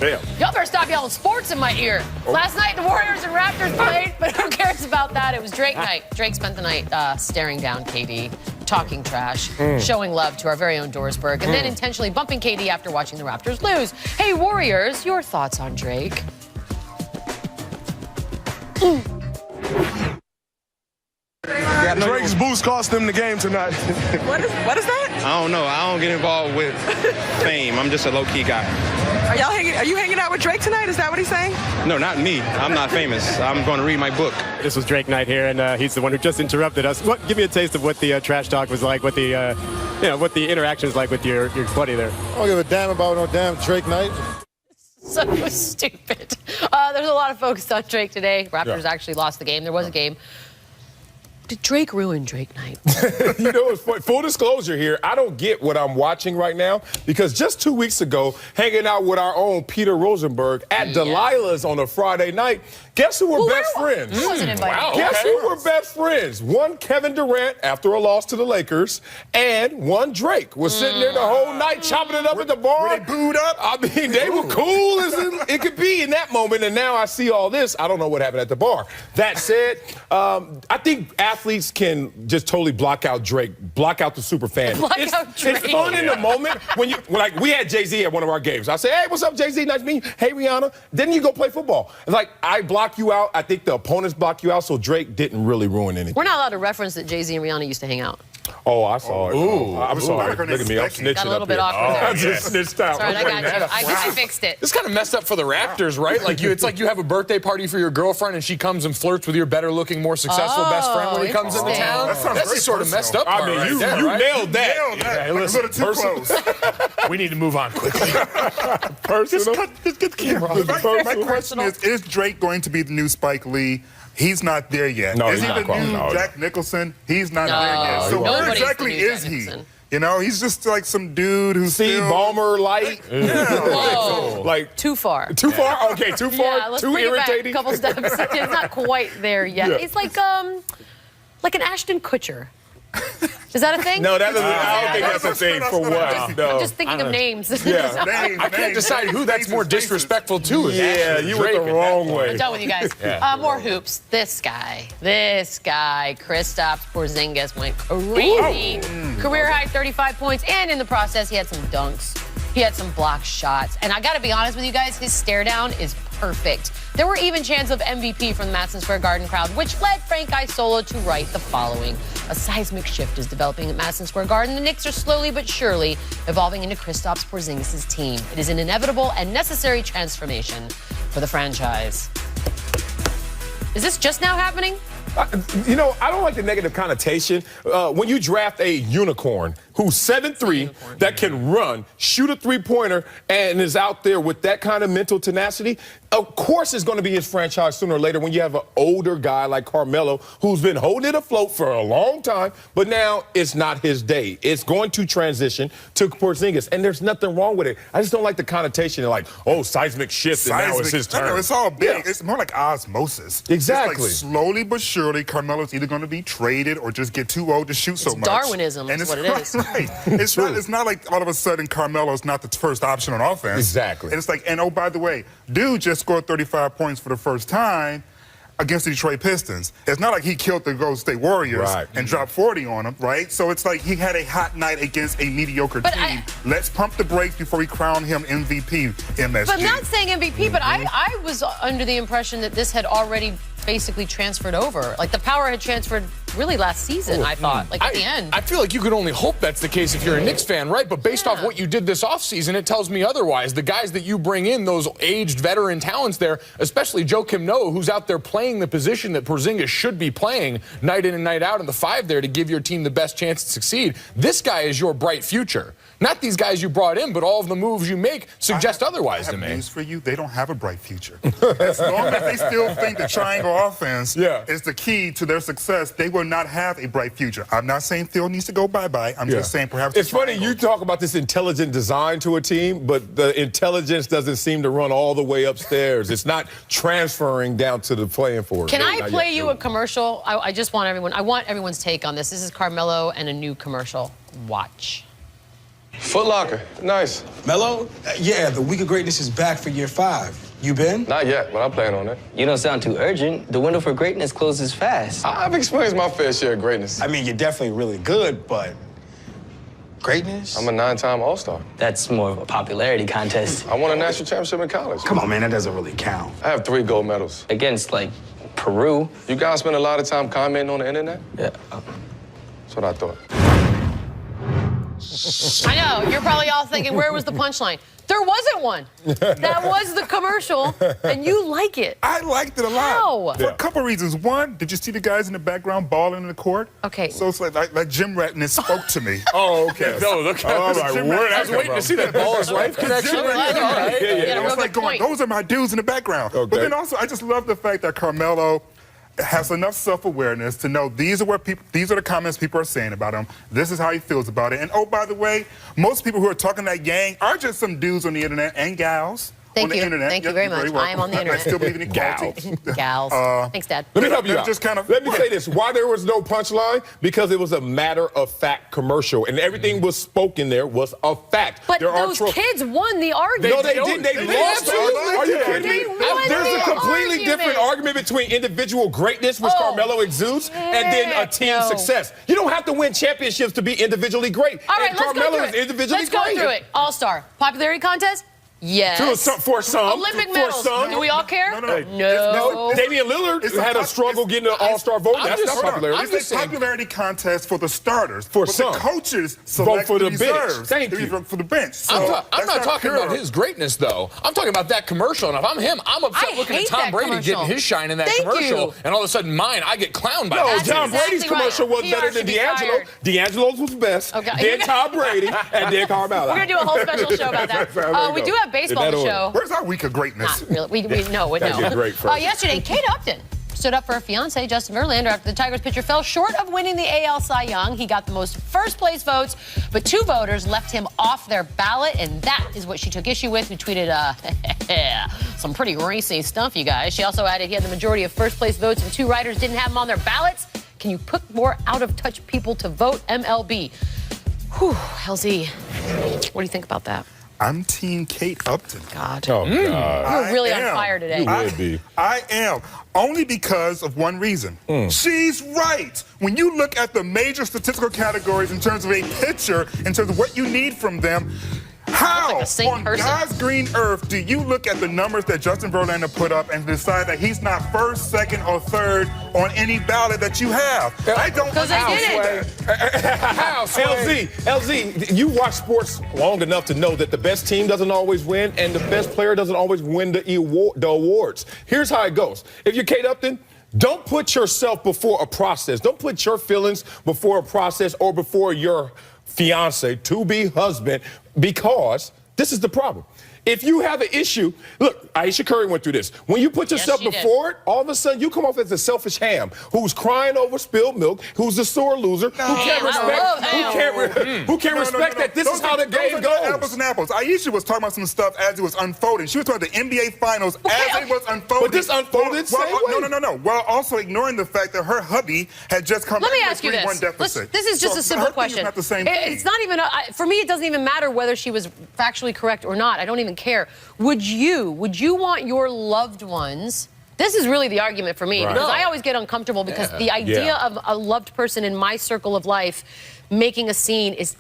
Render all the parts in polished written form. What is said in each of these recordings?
Damn. Y'all better stop yelling sports in my ear. Last night, the Warriors and Raptors played, but who cares about that? It was Drake night. Drake spent the night staring down KD, talking trash, showing love to our very own Dorsberg, and then intentionally bumping KD after watching the Raptors lose. Hey, Warriors, your thoughts on Drake? Drake's boost cost them the game tonight. What is that? I don't know. I don't get involved with fame. I'm just a low-key guy. Are you hanging out with Drake tonight? Is that what he's saying? No, not me. I'm not famous. I'm going to read my book. This was Drake night here, and he's the one who just interrupted us. Give me a taste of what the trash talk was like, what the what the interaction was like with your buddy there. I don't give a damn about no damn Drake night. So stupid. There's a lot of focus on Drake today. Raptors actually lost the game. There was a game. Did Drake ruin Drake night? You know, it's funny. Full disclosure here, I don't get what I'm watching right now because just 2 weeks ago, hanging out with our own Peter Rosenberg at Delilah's on a Friday night, guess who were best friends? I wasn't invited. Wow, guess who were best friends? One Kevin Durant after a loss to the Lakers, and one Drake was sitting there the whole night chopping it up at the bar. Were they booed up? I mean, they were cool as it could be in that moment, and now I see all this. I don't know what happened at the bar. That said, I think athletes can just totally block out Drake, block out the super fan. It's fun in the moment when like we had Jay-Z at one of our games. I say, hey, what's up, Jay-Z? Nice to meet you. Hey, Rihanna. Then you go play football. It's like I block you out. I think the opponents block you out, so Drake didn't really ruin anything. We're not allowed to reference that Jay-Z and Rihanna used to hang out. Oh, I saw it. I'm sorry. Look at me. I'm snitching Got a little up bit here. awkward there. I just snitched out. Sorry, I got you. I fixed it. It's kind of messed up for the Raptors, right? Like it's like you have a birthday party for your girlfriend and she comes and flirts with your better-looking, more successful best friend when he comes into town. That's the sort of messed up part. I mean, right you there, nailed that. Hey, listen, a little too close. We need to move on quickly. Personal. Just get the camera off. My question is Drake going to be the new Spike Lee? He's not there yet. No, is he's he not the new Jack Nicholson? He's not there yet. So where exactly is he? You know, he's just like some dude who's Steve Ballmer light. Whoa. Like Too far. Too far? Okay, too far? Yeah, let's too bring irritating? it back a couple steps. It's not quite there yet. Yeah. It's like an Ashton Kutcher. Is that a thing? No, that is, I don't think that's a thing for what. No. I'm just thinking of names. Yeah. I can't decide who that's more disrespectful to. Yeah, you went the wrong way. I'm done with you guys. More hoops. This guy, Kristaps Porzingis went crazy. Career high 35 points, and in the process, he had some dunks. He had some blocked shots. And I got to be honest with you guys, his stare down is perfect. There were even chants of MVP from the Madison Square Garden crowd, which led Frank Isola to write the following. A seismic shift is developing at Madison Square Garden. The Knicks are slowly but surely evolving into Kristaps Porzingis' team. It is an inevitable and necessary transformation for the franchise. Is this just now happening? You know, I don't like the negative connotation. When you draft a unicorn who's 7'3", that can run, shoot a three-pointer, and is out there with that kind of mental tenacity, of course it's going to be his franchise sooner or later when you have an older guy like Carmelo who's been holding it afloat for a long time, but now it's not his day. It's going to transition to Porzingis, and there's nothing wrong with it. I just don't like the connotation of like, oh, seismic shift, and now it's his turn. No, it's all big. It's more like osmosis. Exactly. It's like slowly but surely, Carmelo's either going to be traded or just get too old to shoot so much. Darwinism is what it is. Right. It's not like all of a sudden Carmelo's not the first option on offense. Exactly. And it's like, and oh, by the way, dude just scored 35 points for the first time against the Detroit Pistons. It's not like he killed the Golden State Warriors and dropped 40 on them, right? So it's like he had a hot night against a mediocre team. Let's pump the brakes before we crown him MVP, MSG. But not saying MVP, but I was under the impression that this had already basically transferred over. Like the power had transferred really last season, I thought, like at the end. I feel like you could only hope that's the case if you're a Knicks fan, right? But based off what you did this offseason, it tells me otherwise. The guys that you bring in, those aged veteran talents there, especially Joakim Noah, who's out there playing the position that Porzingis should be playing night in and night out in the five there to give your team the best chance to succeed. This guy is your bright future. Not these guys you brought in, but all of the moves you make suggest otherwise to me. I have news for you. They don't have a bright future. As long as they still think the triangle offense is the key to their success, they will not have a bright future. I'm not saying Phil needs to go bye-bye. I'm just saying perhaps it's funny you talk about this intelligent design to a team, but the intelligence doesn't seem to run all the way upstairs. It's not transferring down to the playing field. Can I play you a commercial? I just want everyone's take on this. This is Carmelo and a new commercial. Watch. Foot Locker. Nice. Mello? Yeah, the Week of Greatness is back for year 5. You been? Not yet, but I'm planning on it. You don't sound too urgent. The window for greatness closes fast. I've experienced my fair share of greatness. I mean, you're definitely really good, but greatness? I'm a 9-time All-Star. That's more of a popularity contest. I won a national championship in college. Come on, man, that doesn't really count. I have 3 gold medals. Against, like, Peru. You guys spend a lot of time commenting on the internet? Yeah. That's what I thought. I know. You're probably all thinking, where was the punchline? There wasn't one. That was the commercial, and you like it. I liked it a lot. How? For a couple reasons. One, did you see the guys in the background balling in the court? Okay. So it's like Jim Ratness spoke to me. Oh, okay. No, look. Oh, like, where I was waiting to see that ball is life connection. Jim Ratness. All right. Yeah, It a real was like good going, point. those are my dudes in the background. Okay. But then also, I just love the fact that Carmelo has enough self-awareness to know these are the comments people are saying about him. This is how he feels about it. And oh, by the way, most people who are talking that gang are just some dudes on the internet and gals. Thank on the you. internet. Thank you Yep, very you're much. welcome. I am on the I internet. still believe in equality. Gals. Thanks, Dad. Let me help you They're out. just kind of- Let me say this. Why there was no punchline? Because it was a matter-of-fact commercial, and everything was spoken there was a fact. But there are those kids won the No, argument. they didn't. They lost. absolutely Are you did. kidding me? They won There's a the completely argument. different argument between individual greatness, which Oh, Carmelo exudes, and then a team no. success. You don't have to win championships to be individually great. All right, and let's go Carmelo through is it. individually Let's go great. through it. All-Star. Popularity contest? Yes. For some. Olympic For medals. some. Do we all care? No. No. Damian Lillard It's had a struggle getting an All-Star vote. I'm That's just- not popularity. It's a popularity contest for the starters. For but some. the coaches select for the the bench. reserves. Thank They you. vote for the bench. So I'm that's not talking pure. about his greatness, though. I'm talking about that commercial. And if I'm him, I'm upset I looking at hate Tom that Brady commercial. getting his shine in that Thank commercial, you. and all of a sudden mine, I get clowned by No, that. That's Tom exactly Brady's right. commercial was PR better than should be D'Angelo. fired. D'Angelo's was best. Okay. Then Tom Brady, and then Carmelo. We're going to do a whole special show about that. There we We go. do have baseball In to that order. show. Where's our week of greatness? Not really. We know. Gotta get great first. Yesterday, Kate Upton stood up for her fiancé, Justin Verlander, after the Tigers pitcher fell short of winning the AL Cy Young. He got the most first-place votes, but 2 voters left him off their ballot, and that is what she took issue with. Who tweeted, some pretty racy stuff, you guys. She also added he had the majority of first-place votes, and 2 writers didn't have him on their ballots. Can you put more out-of-touch people to vote? MLB. Whew, LZ, what do you think about that? I'm Team Kate Upton. God. Oh, God. You're really I on am. fire today. You would be. I am. Only because of one reason. She's right. When you look at the major statistical categories in terms of a pitcher, in terms of what you need from them, how like a saint on person. God's green earth do you look at the numbers that Justin Verlander put up and decide that he's not first, second, or third on any ballot that you have? I don't 'Cause they did it. LZ, you watch sports long enough to know that the best team doesn't always win and the best player doesn't always win the awards. Here's how it goes. If you're Kate Upton, don't put yourself before a process. Don't put your feelings before a process or before your fiance, to-be husband, because this is the problem. If you have an issue, look, Aisha Curry went through this. When you put yourself she did. before it, all of a sudden you come off as a selfish ham who's crying over spilled milk, who's a sore loser, who can't respect that this is how the game those are not goes. apples and apples. Aisha was talking about some stuff as it was unfolding. She was talking about the NBA Finals as it was unfolding. But this unfolded same way. No. While also ignoring the fact that her hubby had just come Let me back ask with you a 3-1 this. deficit. This is just So a simple her thing is question. not the same thing. It's not even, for me, it doesn't even matter whether she was factually correct or not. I don't even care. Would you want your loved ones? This is really the argument for me, Right. because No. I always get uncomfortable because the idea of a loved person in my circle of life making a scene is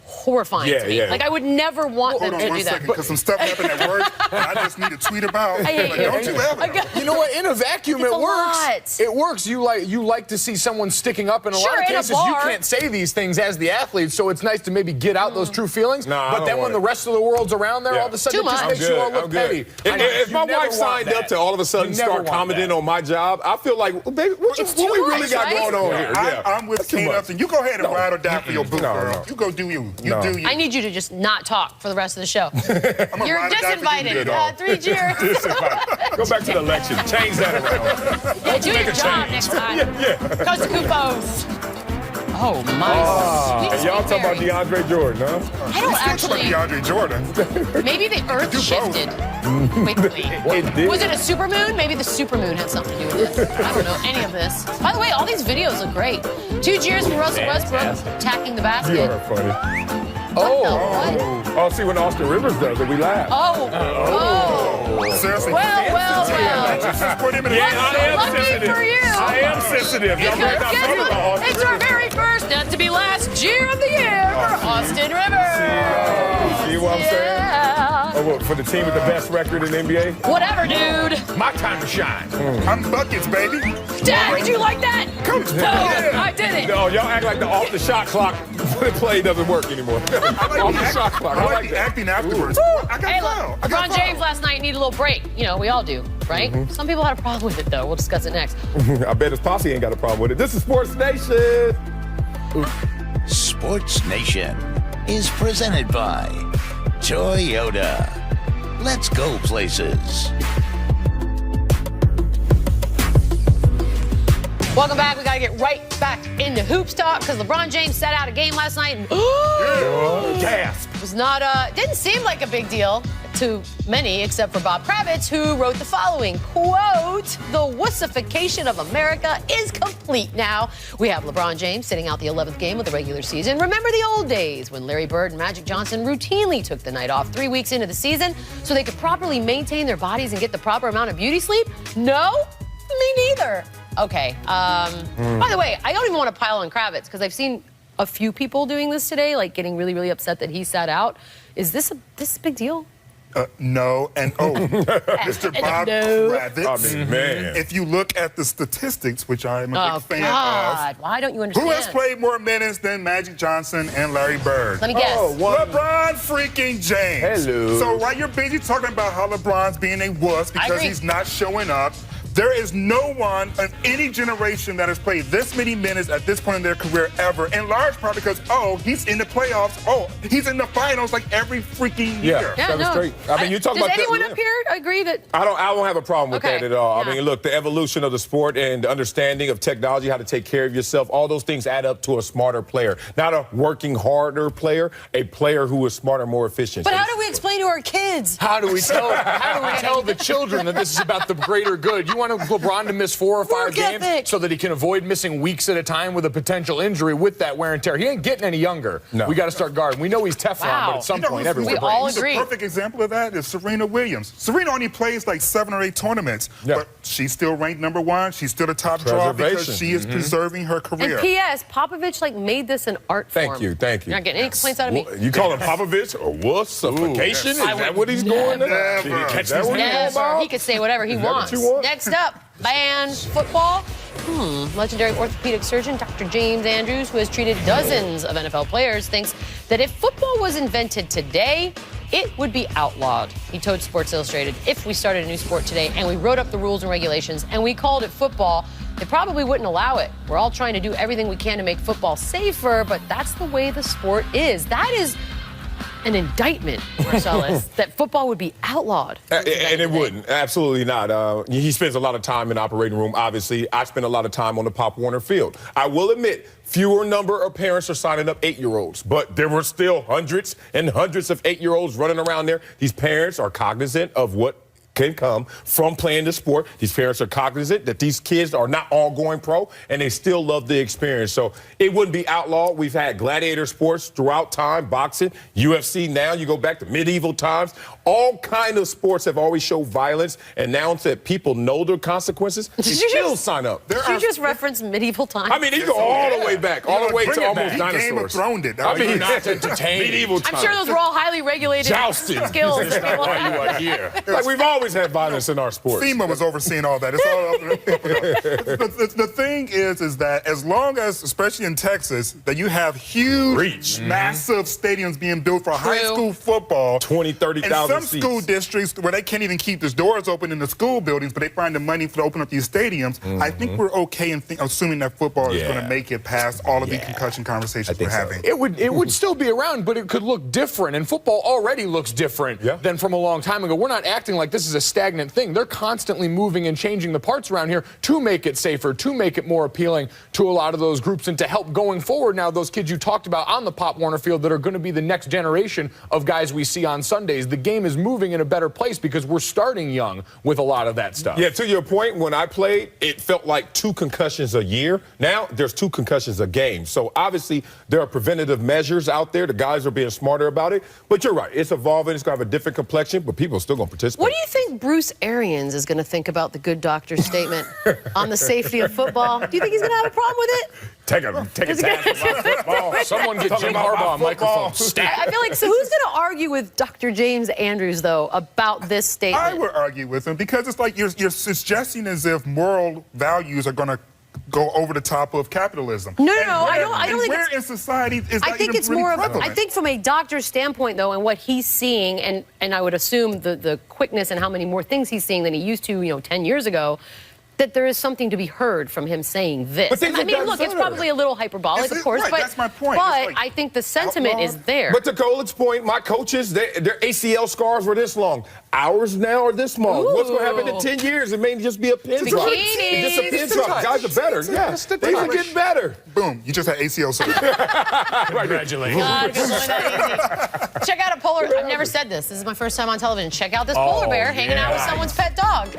horrifying to me. Yeah. Like, I would never want Hold them on to one do that. second, because some stuff happened at work and I just need to tweet about. I hate Like, you. don't you ever. You know what? In a vacuum, It's it a works. lot. It works. You like to see someone sticking up. In a lot Sure, of in a cases, you bar. can't say these things as the athlete, so it's nice to maybe get out those true feelings. Nah, I but don't then when want the it. rest of the world's around there, Yeah. all of a sudden Too it just much. makes you all look I'm good. petty. If my You never wife want signed that. up to all of a sudden You never start want commenting that. on my job, I feel like, well, baby, what It's we too really much, got right? going on here? Yeah. I'm with That's too Kate much. Upton. You go ahead and ride or die for your boo, No, girl. no. You go do you. You No. do you. I need you to just not talk for the rest of the show. I'm a You're ride or die for you, disinvited. good dog. 3 cheers. Go back to the election. Change that around. Yeah, do your Make a job change. next time. Yeah. Coast to Kupos. Oh, my. And y'all talking about DeAndre Jordan, huh? I don't Talk actually. about DeAndre Jordan. Maybe the Earth Do both. shifted. Wait. It did. Was it a supermoon? Maybe the supermoon had something to do with it. I don't know any of this. By the way, all these videos look great. 2 cheers for Russell Westbrook attacking the basket. You are funny. Oh, see, when Austin Rivers does it, we laugh. Seriously. Well. Just put him in the Lucky for you. I am sensitive. Y'all better not talk about Austin It's our Rivers. very first, not to be last, Jeer of the year for Austin Rivers. See what I'm saying? Yeah. Oh, what, for the team with the best record in the NBA? Whatever, dude. My time to shine. I'm buckets, baby. Dad, did you like that? Coach, I did it. No, y'all act like the off-the-shot clock play doesn't work anymore. Off-the-shot clock. I I like like the that. acting afterwards. I got Hey, fouled. look, I got LeBron James fouled. last night needed a little break. You know, we all do, right? Some people had a problem with it, though. We'll discuss it next. I bet his posse ain't got a problem with it. This is Sports Nation. Sports Nation is presented by Toyota. Let's go places. Welcome back. We got to get right back into hoops talk because LeBron James sat out a game last night and Gasp. was not, didn't seem like a big deal to many except for Bob Kravitz, who wrote the following, quote, "The wussification of America is complete now. We have LeBron James sitting out the 11th game of the regular season. Remember the old days when Larry Bird and Magic Johnson routinely took the night off 3 weeks into the season so they could properly maintain their bodies and get the proper amount of beauty sleep? No? Me neither." Okay. By the way, I don't even want to pile on Kravitz because I've seen a few people doing this today, like getting really, really upset that he sat out. Is this a big deal? No, and Mr. Bob Kravitz. I mean, man. If you look at the statistics, which I am a big fan God. Why don't you of, understand? who has played more minutes than Magic Johnson and Larry Bird? Let me guess. LeBron freaking James. Hello. So while you're busy talking about how LeBron's being a wuss because agree. he's not showing up, there is no one of any generation that has played this many minutes at this point in their career ever, in large part because, he's in the playoffs. He's in the finals like every freaking year. Yeah, Seven no. straight. I mean, you talk Does about anyone that. up here agree that? I don't have a problem with Okay. that at all. Yeah. I mean, look, the evolution of the sport and the understanding of technology, how to take care of yourself, all those things add up to a smarter player. Not a working harder player, a player who is smarter, more efficient. But how do we explain to our kids? How do we tell the children that this is about the greater good? You want LeBron to miss 4 or 5 Work games ethic. so that he can avoid missing weeks at a time with a potential injury with that wear and tear. He ain't getting any younger. No. We got to start guarding. We know he's Teflon, Wow. but at some You know point, who's- everyone We all breaks. agree. The perfect example of that is Serena Williams. Serena only plays like 7 or 8 tournaments, but she's still ranked number 1. She's still the top draw because Preservation. she is preserving her And career. P.S. Popovich made this an art form. Thank you. You're not getting any complaints out of me. You call him Popovich or wussification? Is that what he's going to? Never. Is that what he's going Never. about? He could say whatever he Is that what wants. you want? Next up, band football. Legendary orthopedic surgeon Dr. James Andrews, who has treated dozens of NFL players, thinks that if football was invented today, it would be outlawed. He told Sports Illustrated, if we started a new sport today and we wrote up the rules and regulations and we called it football, they probably wouldn't allow it. We're all trying to do everything we can to make football safer, but that's the way the sport is. That is an indictment, Marcellus, that football would be outlawed. And it wouldn't. Absolutely not. He spends a lot of time in the operating room, obviously. I spend a lot of time on the Pop Warner field. I will admit, fewer number of parents are signing up 8-year-olds, but there were still hundreds and hundreds of 8-year-olds running around there. These parents are cognizant of what can come from playing the sport. These parents are cognizant that these kids are not all going pro, and they still love the experience. So it wouldn't be outlawed. We've had gladiator sports throughout time, boxing, UFC now. You go back to medieval times. All kind of sports have always showed violence, and now that people know their consequences, they still sign up. Did you just reference medieval times? I mean, you go all the way back, all the way to almost He dinosaurs. Game of Thrones it. I mean, not entertained. medieval times. I'm sure those were all highly regulated Jousting. skills. That's why you are here. Like, we've always had violence in our sports. FEMA was overseeing all that. It's all the thing is that as long as, especially in Texas, that you have huge, massive stadiums being built for high school football. 20, 30,000 in some school districts where they can't even keep the doors open in the school buildings, but they find the money to open up these stadiums. I think we're okay in assuming that football is going to make it past all of the concussion conversations we're having. It would still be around, but it could look different. And football already looks different than from a long time ago. We're not acting like this is a stagnant thing. They're constantly moving and changing the parts around here to make it safer, to make it more appealing to a lot of those groups, and to help going forward now those kids you talked about on the Pop Warner field that are going to be the next generation of guys we see on Sundays. The game is moving in a better place because we're starting young with a lot of that stuff. Yeah, to your point, when I played, it felt like 2 concussions a year. Now there's 2 concussions a game. So obviously there are preventative measures out there. The guys are being smarter about it. But you're right. It's evolving. It's going to have a different complexion, but people are still going to participate. What do you think Bruce Arians is going to think about the good doctor statement on the safety of football? Do you think he's going to have a problem with it? Take a task about football. Someone get Jim Harbaugh a microphone. I feel like, so who's going to argue with Dr. James Andrews, though, about this statement? I would argue with him because it's like you're suggesting as if moral values are going to go over the top of capitalism. No, I don't think where in society is that I think even it's really more of, prevalent? I think from a doctor's standpoint, though, and what he's seeing, and I would assume the quickness and how many more things he's seeing than he used to, 10 years ago, that there is something to be heard from him saying this. But I mean, look, it's probably a little hyperbolic, of course, right, but that's my point. But It's I think the sentiment is there. But to Colin's point, my coaches, their ACL scars were this long. Ours now are this long. Ooh. What's going to happen in 10 years? It may just be a pin drop. Bikinis. It's just a pin drop. Guys are better. Yeah, things are getting better. Boom, you just had ACL surgery. Congratulations. God, good one, that easy. Check out a polar. I've never said this. This is my first time on television. Check out this polar bear hanging out with someone's pet dog.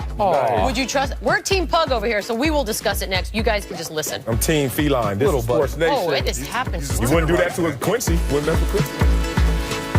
Would you trust? We're Team Pug over here, so we will discuss it next. You guys can just listen. I'm Team Feline. This is SportsNation. Oh, it just happened. You wouldn't do that to a Quincy. Wouldn't mess with Quincy.